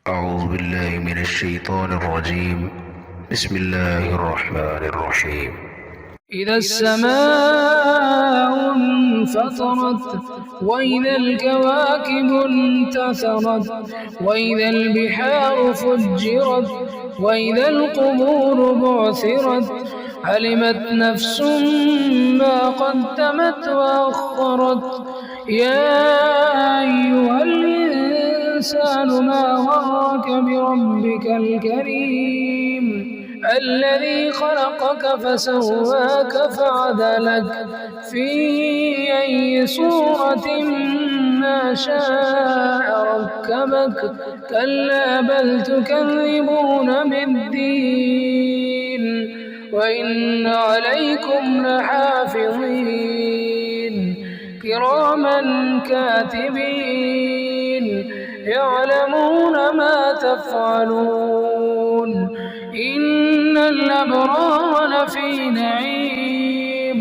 أعوذ بالله من الشيطان الرجيم. بسم الله الرحمن الرحيم. إذا السماء انفطرت وإذا الكواكب انتثرت وإذا البحار فجرت وإذا القبور بعثرت علمت نفس ما قدمت وأخرت. يا أيها الإنسان ما غرك بربك الكريم الذي خلقك فسواك فعدلك في أي صورة ما شاء ركبك. كلا بل تكذبون بالدين وإن عليكم لحافظين كراما كاتبين يعلمون ما تفعلون. إن الأبرار لفي نعيم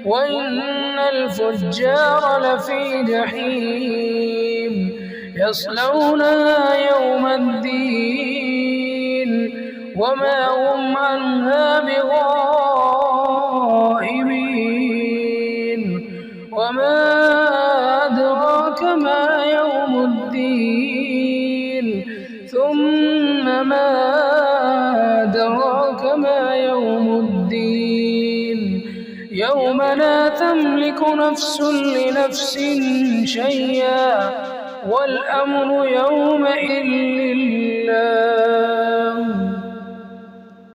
وإن الفجار لفي جحيم يصلونها يوم الدين وما هم عنها بغائبين. وما أدراك ما يوم الدين ثم ما أدراك ما يوم الدين يوم لا تملك نفس لنفس شيئا والأمر يومئذ لله.